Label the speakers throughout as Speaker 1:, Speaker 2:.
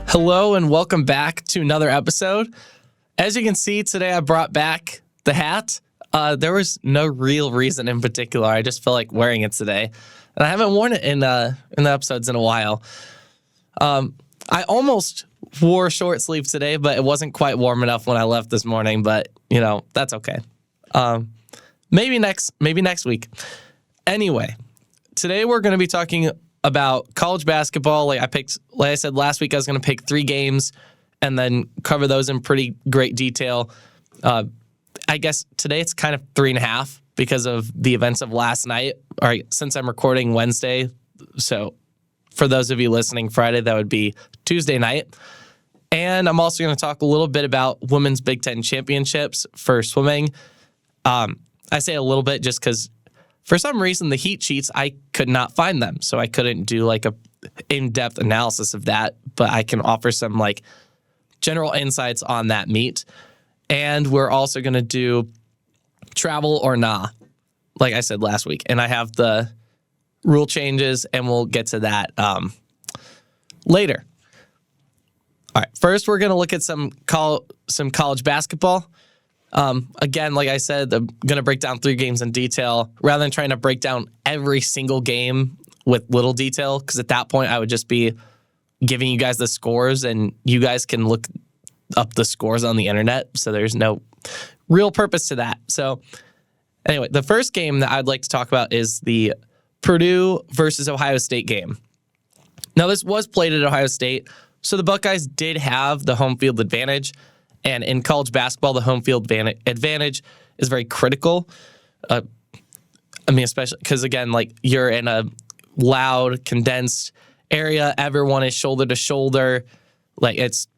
Speaker 1: Hello and welcome back to another episode. As you can see, today I brought back the hat. There was no real reason in particular. I just feel like wearing it today. And I haven't worn it in the episodes in a while. I almost wore short sleeve today, but it wasn't quite warm enough when I left this morning. But, that's okay. Maybe next week. Anyway, today we're going to be talking about college basketball. Like I said last week, I was going to pick 3 games and then cover those in pretty great detail. I guess today it's kind of 3.5 because of the events of last night. All right, since I'm recording Wednesday, so for those of you listening Friday, that would be Tuesday night. And I'm also going to talk a little bit about women's Big Ten championships for swimming. I say a little bit just because for some reason the heat sheets, I could not find them. So I couldn't do like a in-depth analysis of that, but I can offer some like general insights on that meet. And we're also going to do travel or nah, like I said last week. And I have the rule changes, and we'll get to that later. All right, first we're going to look at some college basketball. Again, like I said, I'm going to break down 3 games in detail rather than trying to break down every single game with little detail, because at that point I would just be giving you guys the scores and you guys can look up the scores on the internet. So there's no real purpose to that. So anyway, the first game that I'd like to talk about is the Purdue versus Ohio State game. Now, this was played at Ohio State, so the Buckeyes did have the home field advantage. And in college basketball, the home field advantage is very critical. Especially because, again, like you're in a loud, condensed area. Everyone is shoulder to shoulder. Like it's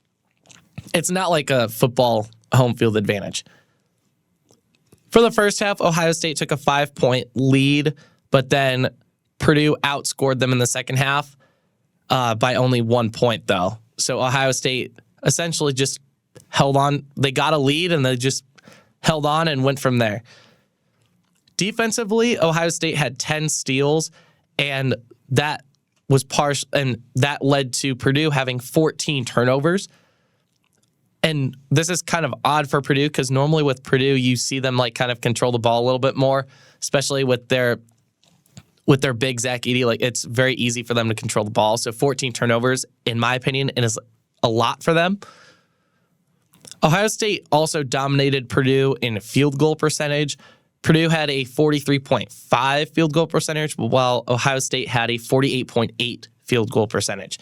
Speaker 1: not like a football home field advantage. For the first half, Ohio State took a 5-point lead, but then Purdue outscored them in the second half by only 1 point, though. So Ohio State essentially just held on. They got a lead, and they just held on and went from there. Defensively, Ohio State had 10 steals, and that was and that led to Purdue having 14 turnovers. And this is kind of odd for Purdue because normally with Purdue, you see them like kind of control the ball a little bit more, especially with their big Zach Edey. Like it's very easy for them to control the ball. So 14 turnovers, in my opinion, is a lot for them. Ohio State also dominated Purdue in field goal percentage. Purdue had a 43.5 field goal percentage, while Ohio State had a 48.8 field goal percentage.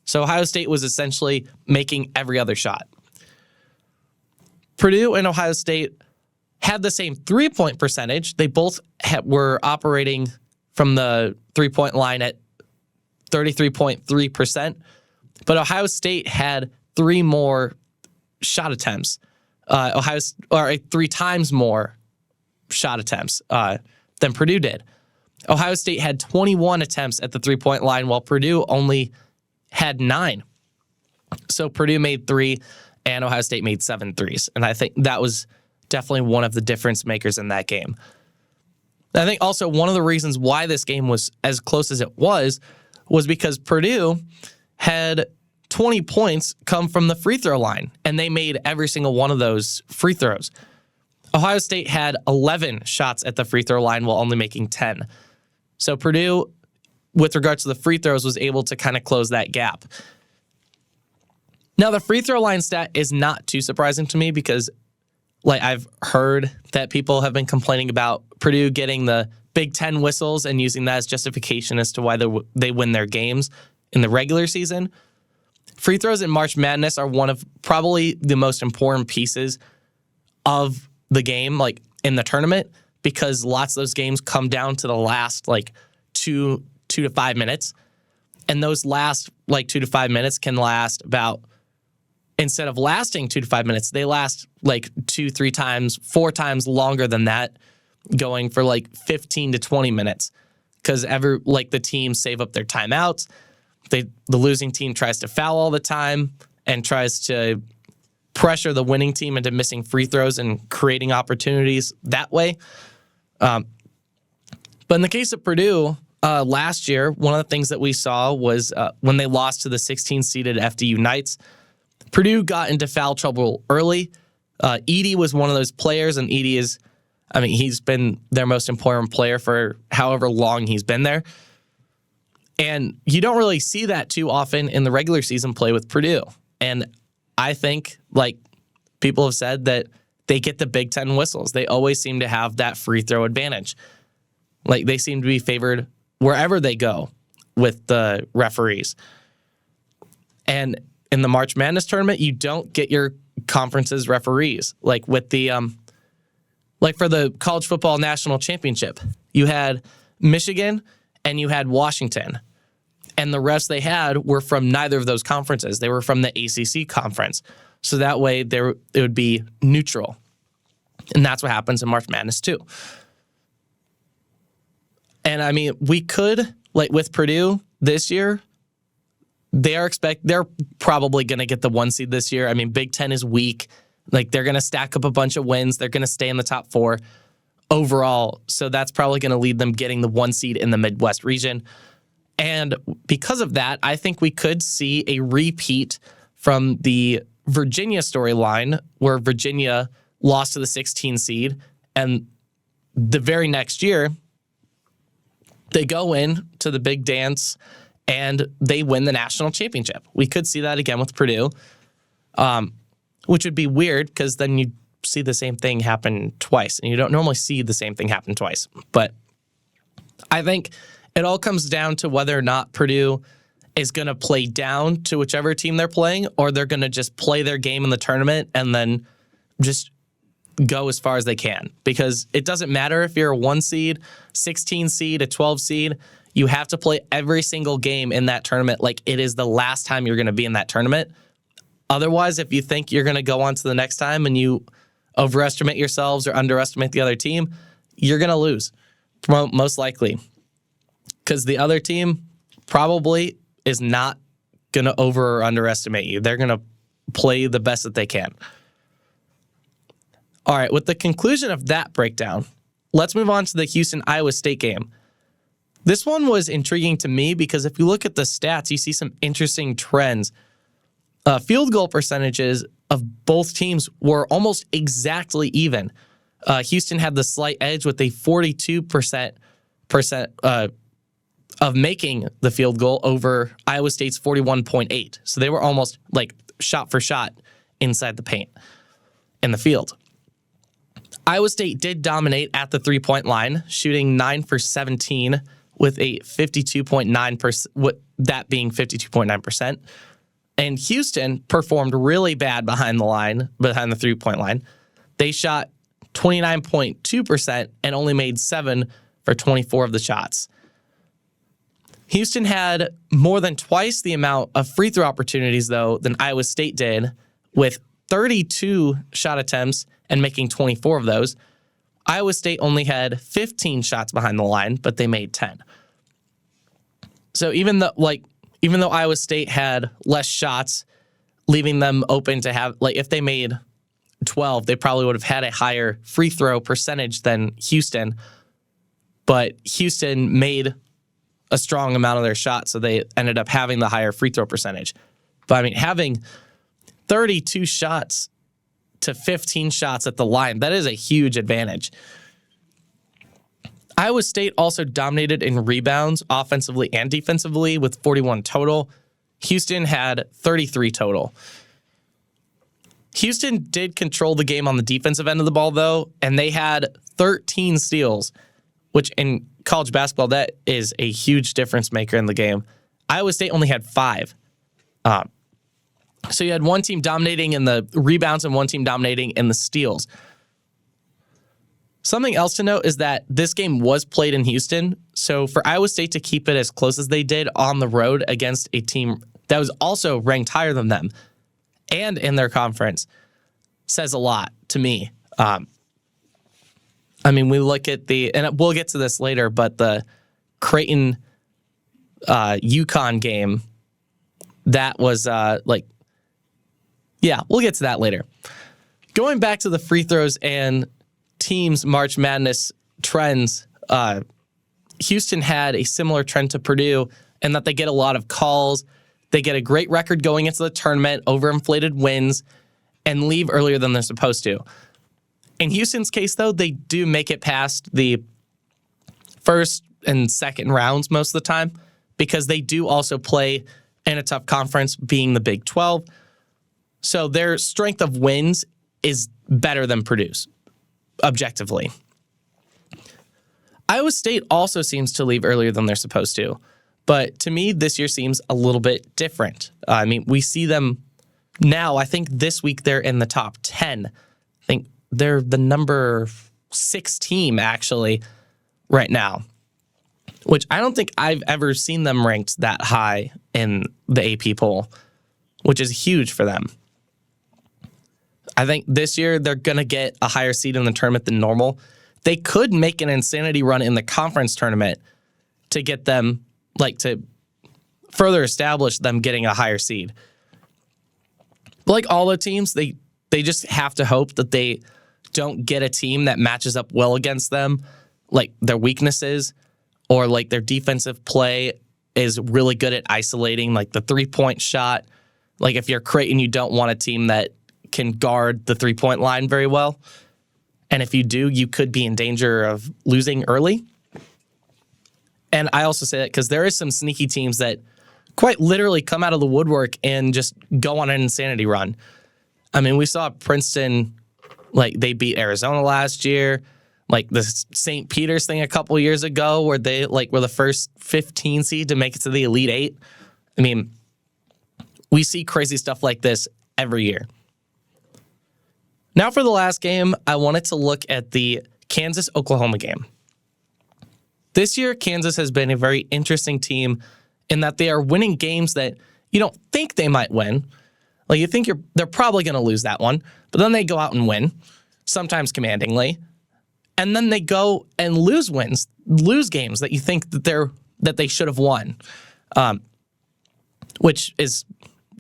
Speaker 1: So Ohio State was essentially making every other shot. Purdue and Ohio State had the same 3-point percentage. They both were operating from the 3-point line at 33.3%, but Ohio State had 3 more shot attempts. 3 times more shot attempts than Purdue did. Ohio State had 21 attempts at the 3-point line, while Purdue only had 9. So Purdue made 3, and Ohio State made 7 threes. And I think that was definitely one of the difference makers in that game. I think also one of the reasons why this game was as close as it was because Purdue had 20 points come from the free throw line, and they made every single one of those free throws. Ohio State had 11 shots at the free throw line while only making 10. So Purdue, with regards to the free throws, was able to kind of close that gap. Now, the free throw line stat is not too surprising to me because, like, I've heard that people have been complaining about Purdue getting the Big Ten whistles and using that as justification as to why they win their games in the regular season. Free throws in March Madness are one of probably the most important pieces of the game, like in the tournament, because lots of those games come down to the last like 2 to 5 minutes. And those last like 2 to 5 minutes can last about, instead of lasting 2 to 5 minutes, they last like 2, 3 times, 4 times longer than that, going for like 15 to 20 minutes. Because the teams save up their timeouts. The losing team tries to foul all the time and tries to pressure the winning team into missing free throws and creating opportunities that way. But in the case of Purdue, last year, one of the things that we saw was when they lost to the 16-seeded FDU Knights, Purdue got into foul trouble early. Edey was one of those players, and Edey is, he's been their most important player for however long he's been there. And you don't really see that too often in the regular season play with Purdue. And I think, like people have said, that they get the Big Ten whistles. They always seem to have that free throw advantage. Like, they seem to be favored wherever they go with the referees. And in the March Madness tournament, you don't get your conference's referees. Like with the, like for the College Football National Championship, you had Michigan and you had Washington. And the rest they had were from neither of those conferences. They were from the ACC conference. So that way it would be neutral. And that's what happens in March Madness too. And we could, like with Purdue this year, they're probably going to get the 1 seed this year. Big Ten is weak. Like, they're going to stack up a bunch of wins. They're going to stay in the top 4 overall. So that's probably going to lead them getting the 1 seed in the Midwest region. And because of that, I think we could see a repeat from the Virginia storyline, where Virginia lost to the 16 seed. And the very next year, they go in to the big dance and they win the national championship. We could see that again with Purdue, which would be weird because then you see the same thing happen twice, and you don't normally see the same thing happen twice. But I think it all comes down to whether or not Purdue is going to play down to whichever team they're playing, or they're going to just play their game in the tournament and then just go as far as they can. Because it doesn't matter if you're a 1 seed, 16 seed, a 12 seed. You have to play every single game in that tournament like it is the last time you're going to be in that tournament. Otherwise, if you think you're going to go on to the next time and you overestimate yourselves or underestimate the other team, you're going to lose, most likely. Because the other team probably is not going to over or underestimate you. They're going to play the best that they can. All right, with the conclusion of that breakdown, let's move on to the Houston-Iowa State game. This one was intriguing to me because if you look at the stats, you see some interesting trends. Field goal percentages of both teams were almost exactly even. Houston had the slight edge with a 42% of making the field goal over Iowa State's 41.8. So they were almost like shot for shot inside the paint in the field. Iowa State did dominate at the three-point line, shooting 9 for 17 with a 52.9%, with that being 52.9%. And Houston performed really bad behind the three-point line. They shot 29.2% and only made 7 for 24 of the shots. Houston had more than twice the amount of free throw opportunities, though, than Iowa State did, with 32 shot attempts and making 24 of those. Iowa State only had 15 shots behind the line, but they made 10. So even though Iowa State had less shots, leaving them open to have, like, if they made 12, they probably would have had a higher free throw percentage than Houston. But Houston made a strong amount of their shots, so they ended up having the higher free throw percentage. But having 32 shots to 15 shots at the line, that is a huge advantage. Iowa State also dominated in rebounds offensively and defensively with 41 total. Houston had 33 total. Houston did control the game on the defensive end of the ball, though, and they had 13 steals, which in college basketball, that is a huge difference maker in the game. Iowa State only had 5. So you had one team dominating in the rebounds and one team dominating in the steals. Something else to note is that this game was played in Houston. So for Iowa State to keep it as close as they did on the road against a team that was also ranked higher than them and in their conference says a lot to me. We look at and we'll get to this later, but the Creighton UConn game, that was we'll get to that later. Going back to the free throws and teams March Madness trends. Houston had a similar trend to Purdue in that they get a lot of calls. They get a great record going into the tournament, overinflated wins, and leave earlier than they're supposed to. In Houston's case, though, they do make it past the first and second rounds most of the time because they do also play in a tough conference, being the Big 12. So their strength of wins is better than Purdue's, objectively. Iowa State also seems to leave earlier than they're supposed to. But to me, this year seems a little bit different. I mean, we see them now. I think this week they're in the top 10. I think they're the number 6 team, actually, right now, which I don't think I've ever seen them ranked that high in the AP poll, which is huge for them. I think this year they're going to get a higher seed in the tournament than normal. They could make an insanity run in the conference tournament to get them, to further establish them getting a higher seed. But like all the teams, they just have to hope that they don't get a team that matches up well against them, like their weaknesses, or like their defensive play is really good at isolating, like the 3-point shot. Like if you're Creighton, you don't want a team that can guard the 3-point line very well. And if you do, you could be in danger of losing early. And I also say that because there is some sneaky teams that quite literally come out of the woodwork and just go on an insanity run. I mean, we saw Princeton, they beat Arizona last year, the St. Peter's thing a couple years ago where they were the first 15 seed to make it to the Elite Eight. I mean, we see crazy stuff like this every year. Now for the last game, I wanted to look at the Kansas-Oklahoma game. This year, Kansas has been a very interesting team in that they are winning games that you don't think they might win. You think they're probably going to lose that one, but then they go out and win, sometimes commandingly, and then they go and lose games that you think that they should have won, which is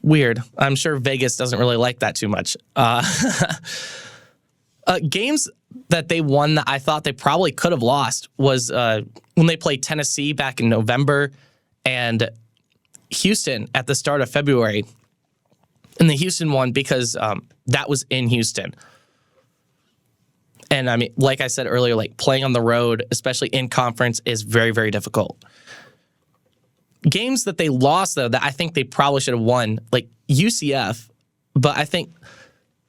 Speaker 1: weird. I'm sure Vegas doesn't really like that too much. Games that they won that I thought they probably could have lost was when they played Tennessee back in November and Houston at the start of February. And the Houston won because that was in Houston. And I mean, like I said earlier, playing on the road, especially in conference, is very, very difficult. Games that they lost, though, that I think they probably should have won, like UCF, but I think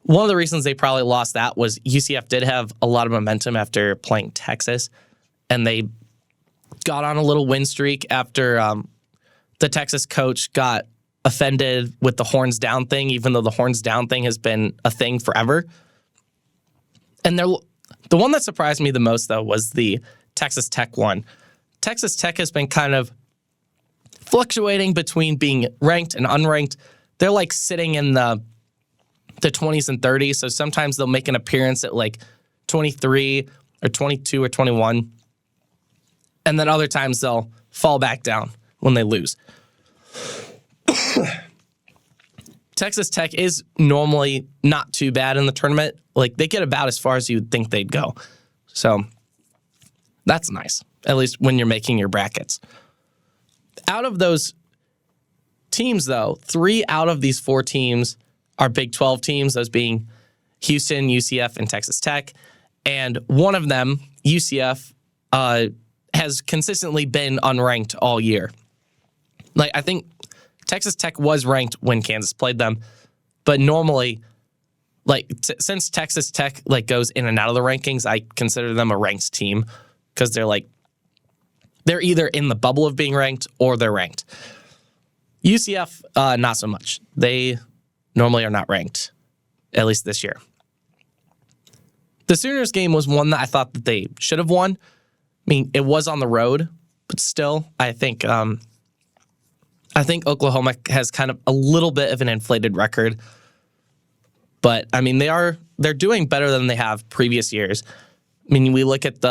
Speaker 1: one of the reasons they probably lost that was UCF did have a lot of momentum after playing Texas, and they got on a little win streak after the Texas coach got offended with the horns down thing, even though the horns down thing has been a thing forever. And the one that surprised me the most, though, was the Texas Tech one. Texas Tech has been kind of fluctuating between being ranked and unranked. They're sitting in the 20s and 30s, so sometimes they'll make an appearance at 23 or 22 or 21, and then other times they'll fall back down when they lose. Texas Tech is normally not too bad in the tournament. They get about as far as you'd think they'd go. So that's nice, at least when you're making your brackets. Out of those teams, though, 3 out of these 4 teams are Big 12 teams, those being Houston, UCF, and Texas Tech. And one of them, UCF, has consistently been unranked all year. I think Texas Tech was ranked when Kansas played them, but normally, since Texas Tech goes in and out of the rankings, I consider them a ranked team because they're either in the bubble of being ranked or they're ranked. UCF, not so much. They normally are not ranked, at least this year. The Sooners game was one that I thought that they should have won. I mean, it was on the road, but still, I think Oklahoma has kind of a little bit of an inflated record. But I mean, they're doing better than they have previous years. I mean, we look at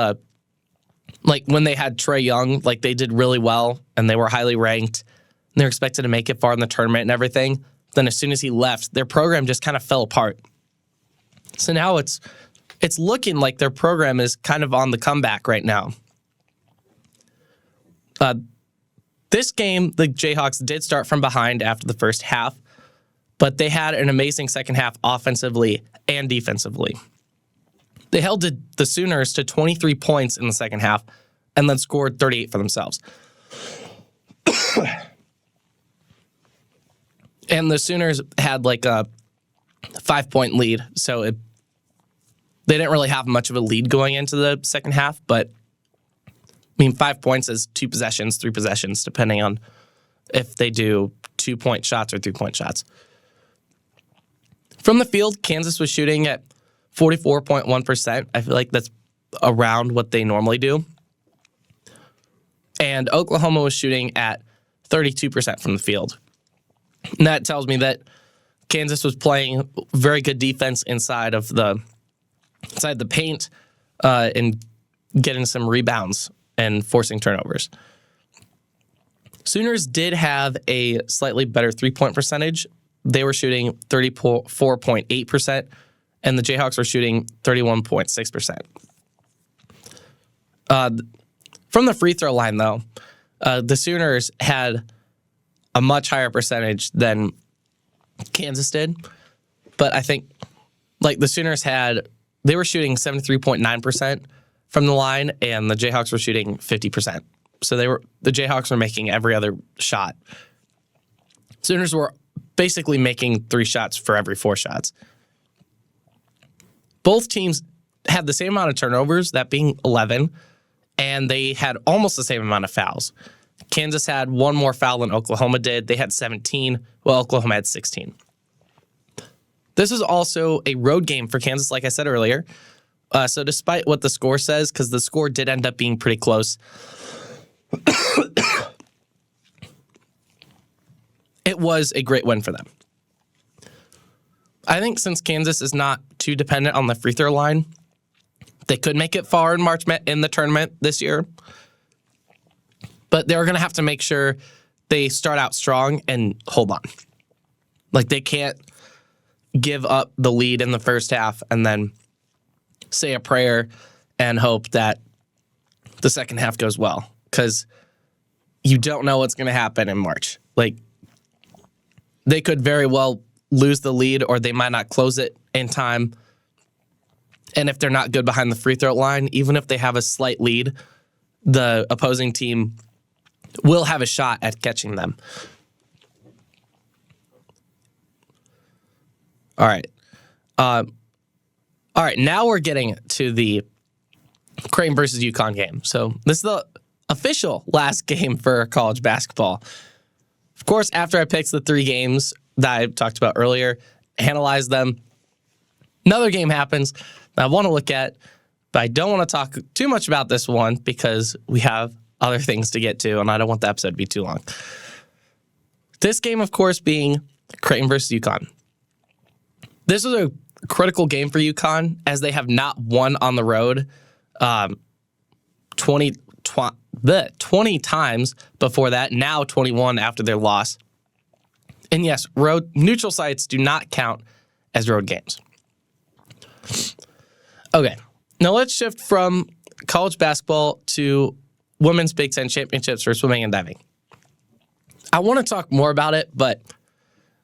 Speaker 1: when they had Trae Young, they did really well and they were highly ranked and they're expected to make it far in the tournament and everything. Then as soon as he left, their program just kind of fell apart. So now it's it's looking like their program is kind of on the comeback right now. This game, the Jayhawks did start from behind after the first half, but they had an amazing second half offensively and defensively. They held the Sooners to 23 points in the second half and then scored 38 for themselves. And the Sooners had like a 5-point lead, so they didn't really have much of a lead going into the second half, but I mean, 5 points is 2 possessions, 3 possessions, depending on if they do 2-point shots or 3-point shots. From the field, Kansas was shooting at 44.1%. I feel like that's around what they normally do. And Oklahoma was shooting at 32% from the field. And that tells me that Kansas was playing very good defense inside the paint and getting some rebounds and forcing turnovers. Sooners did have a slightly better 3-point percentage. They were shooting 34.8%, and the Jayhawks were shooting 31.6%. From the free throw line, though, the Sooners had a much higher percentage than Kansas did. But I think, like, the Sooners they were shooting 73.9% from the line, and the Jayhawks were shooting 50%. So the Jayhawks were making every other shot. Sooners were basically making 3 shots for every 4 shots. Both teams had the same amount of turnovers, that being 11, and they had almost the same amount of fouls. Kansas had 1 more foul than Oklahoma did. They had 17, while Oklahoma had 16. This was also a road game for Kansas, like I said earlier. So despite what the score says, because the score did end up being pretty close, it was a great win for them. I think since Kansas is not too dependent on the free throw line, they could make it far in the tournament this year. But they're going to have to make sure they start out strong and hold on. Like, they can't give up the lead in the first half and then say a prayer and hope that the second half goes well, because you don't know what's going to happen in March. Like, they could very well lose the lead, or they might not close it in time. And if they're not good behind the free throw line, even if they have a slight lead, the opposing team will have a shot at catching them. All right. All right, now we're getting to the Creighton versus UConn game. So this is the official last game for college basketball. Of course, after I picked the 3 games that I talked about earlier, analyzed them, another game happens that I want to look at, but I don't want to talk too much about this one because we have other things to get to, and I don't want the episode to be too long. This game, of course, being Creighton versus UConn. This was a critical game for UConn, as they have not won on the road 20 times before that, now 21 after their loss. And yes, neutral sites do not count as road games. Okay, now let's shift from college basketball to women's Big Ten championships for swimming and diving. I want to talk more about it, but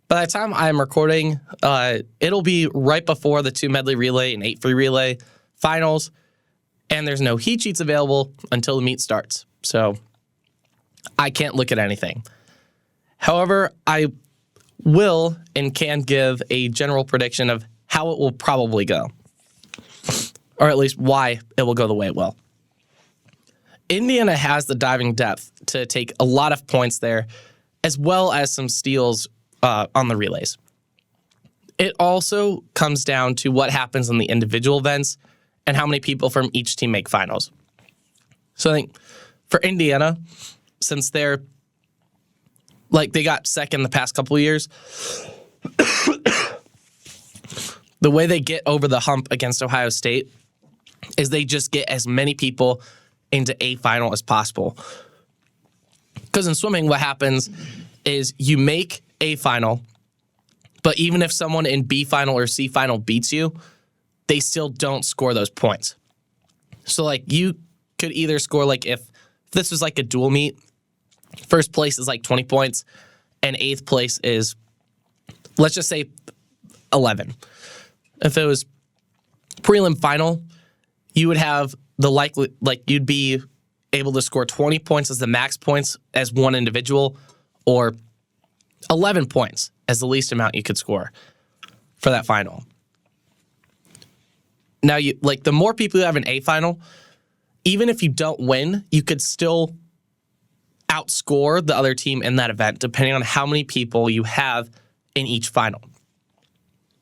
Speaker 1: by the time I'm recording, it'll be right before the 2 medley relay and 8 free relay finals, and there's no heat sheets available until the meet starts. So I can't look at anything. However, I will and can give a general prediction of how it will probably go, or at least why it will go the way it will. Indiana has the diving depth to take a lot of points there, as well as some steals on the relays. It also comes down to what happens in the individual events and how many people from each team make finals. So I think for Indiana, since they got second the past couple of years, the way they get over the hump against Ohio State is they just get as many people into a final as possible. Because in swimming, what happens is you make a final, but even if someone in B final or C final beats you, they still don't score those points. So, like, you could either score, like, if this was like a dual meet, first place is like 20 points, and 8th place is, let's just say, 11. If it was prelim final, you would have the likely, like, you'd be able to score 20 points as the max points as one individual, or 11 points as the least amount you could score for that final. Now, you like, the more people you have in a final, even if you don't win, you could still outscore the other team in that event, depending on how many people you have in each final.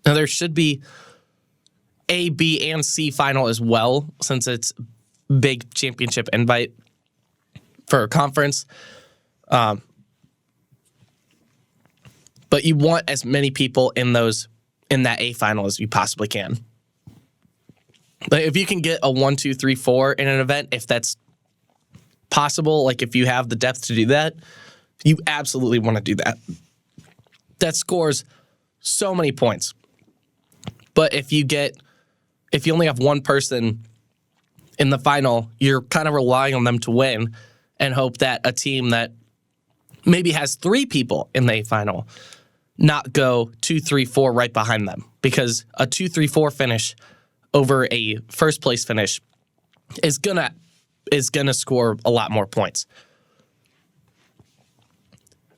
Speaker 1: Now, there should be A, B, and C final as well, since it's big championship invite for a conference. But you want as many people in that A final as you possibly can. Like, if you can get a 1, 2, 3, 4 in an event, if that's possible, like if you have the depth to do that, you absolutely want to do that. That scores so many points. But if you only have one person in the final, you're kind of relying on them to win and hope that a team that maybe has 3 people in the final not go 2, 3, 4 right behind them, because a 2, 3, 4 finish over a first place finish is gonna score a lot more points.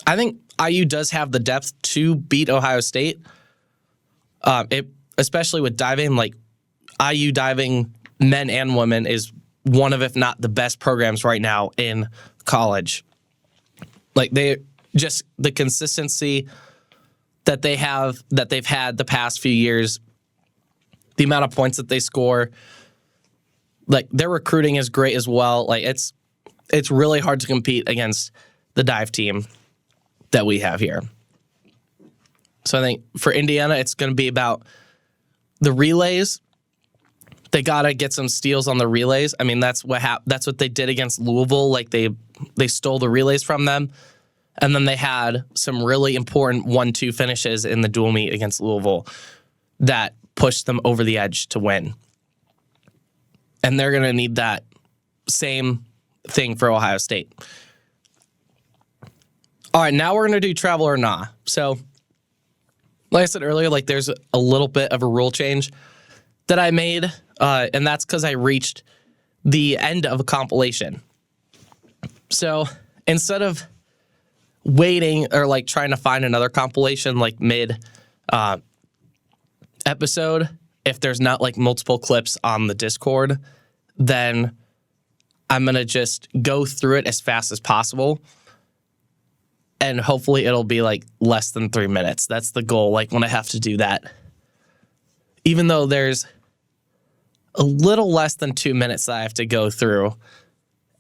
Speaker 1: I think IU does have the depth to beat Ohio State. Especially with diving, like IU diving, men and women, is one of, if not the best programs right now in college. Like, the consistency that they've had the past few years, the amount of points that they score, like, their recruiting is great as well. Like, it's really hard to compete against the dive team that we have here. So I think for Indiana, it's going to be about the relays. They got to get some steals on the relays. I mean, that's what they did against Louisville. Like, they stole the relays from them, and then they had some really important 1-2 finishes in the dual meet against Louisville that pushed them over the edge to win. And they're going to need that same thing for Ohio State. All right, now we're going to do travel or nah. So, like I said earlier, like, there's a little bit of a rule change that I made, and that's because I reached the end of a compilation. So instead of waiting or like trying to find another compilation like mid episode, if there's not like multiple clips on the Discord, then I'm going to just go through it as fast as possible. And hopefully it'll be like less than 3 minutes. That's the goal, like, when I have to do that. Even though there's a little less than 2 minutes that I have to go through,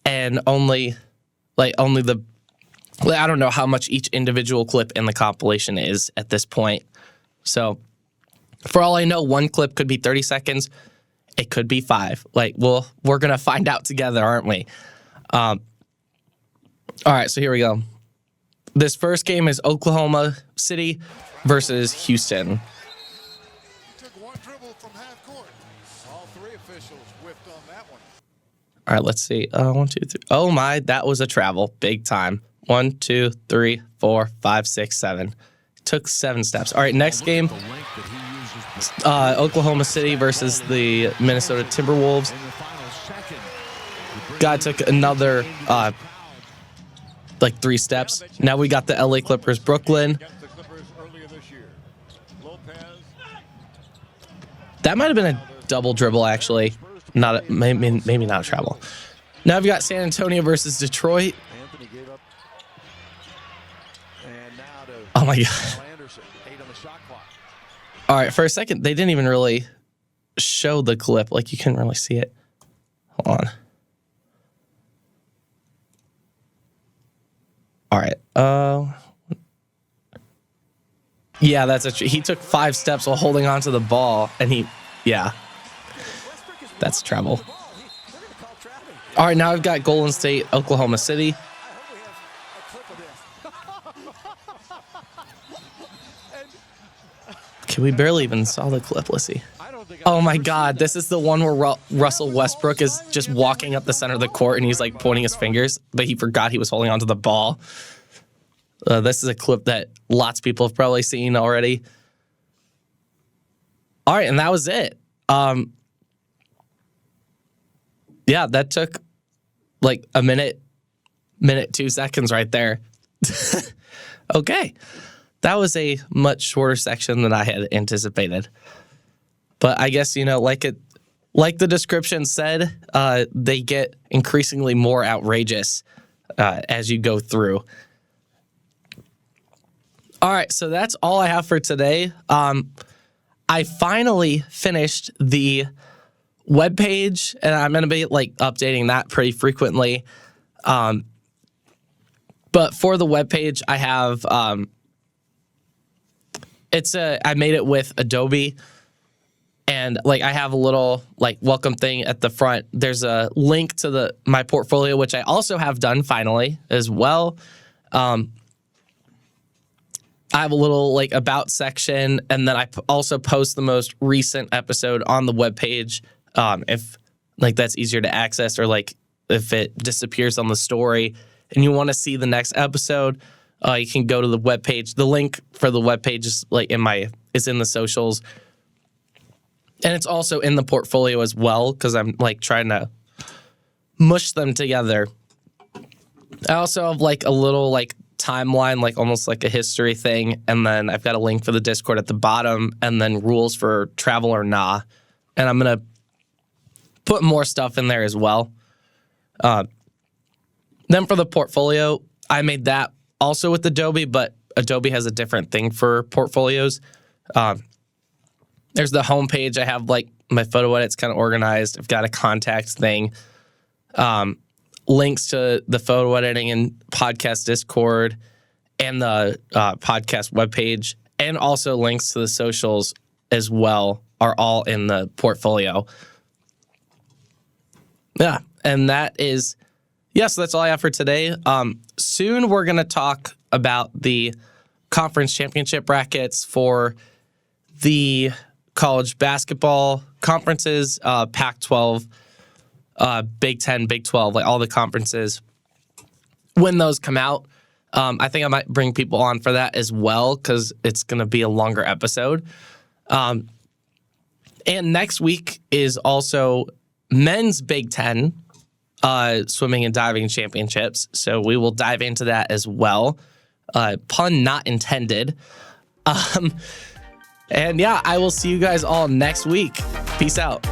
Speaker 1: and only I don't know how much each individual clip in the compilation is at this point. So for all I know, one clip could be 30 seconds. It could be 5. Like, we're going to find out together, aren't we? All right, so here we go. This first game is Oklahoma City versus Houston.
Speaker 2: Took one dribble from half court. All 3 officials whipped on that one.
Speaker 1: All right, let's see. 1, 2, 3. Oh my, that was a travel. Big time. 1, 2, 3, 4, 5, 6, 7. Took 7 steps. All right, next game. Oklahoma City versus the Minnesota Timberwolves. Guy took another 3 steps. Now we got the LA Clippers, Brooklyn. That might have been a double dribble, actually. Maybe not a travel. Now we've got San Antonio versus Detroit. Oh my God. All right, for a second, they didn't even really show the clip. Like, you couldn't really see it. Hold on. All right. Yeah, he took 5 steps while holding onto the ball, and that's trouble. All right, now I've got Golden State, Oklahoma City. Okay, we barely even saw the clip. Let's see.
Speaker 2: I don't
Speaker 1: Oh my God, this is the one where Russell Westbrook is just walking up the center of the court and he's like pointing his fingers, but he forgot he was holding onto the ball. This is a clip that lots of people have probably seen already. All right, and that was it. Yeah, that took like a minute 2 seconds right there. Okay. That was a much shorter section than I had anticipated. But I guess, like the description said, they get increasingly more outrageous as you go through. All right, so that's all I have for today. I finally finished the webpage, and I'm going to be like updating that pretty frequently. But for the webpage, I have I made it with Adobe, and like I have a little like welcome thing at the front. There's a link to my portfolio, which I also have done finally as well. I have a little like about section, and then I also post the most recent episode on the webpage. If like that's easier to access, or like if it disappears on the story and you want to see the next episode, you can go to the webpage. The link for the webpage is like is in the socials, and it's also in the portfolio as well because I'm like trying to mush them together. I also have like a little like timeline, like almost like a history thing, and then I've got a link for the Discord at the bottom, and then rules for travel or nah, and I'm gonna put more stuff in there as well. Then for the portfolio, I made that also with Adobe, but Adobe has a different thing for portfolios. There's the homepage. I have like my photo edits kind of organized. I've got a contacts thing. Links to the photo editing and podcast Discord and the podcast webpage, and also links to the socials as well are all in the portfolio. Yeah, and so that's all I have for today. Soon we're going to talk about the conference championship brackets for the college basketball conferences, Pac-12, Big 10, Big 12, like all the conferences. When those come out, I think I might bring people on for that as well because it's going to be a longer episode. And next week is also men's Big 10 swimming and diving championships. So we will dive into that as well. Pun not intended. And yeah, I will see you guys all next week. Peace out.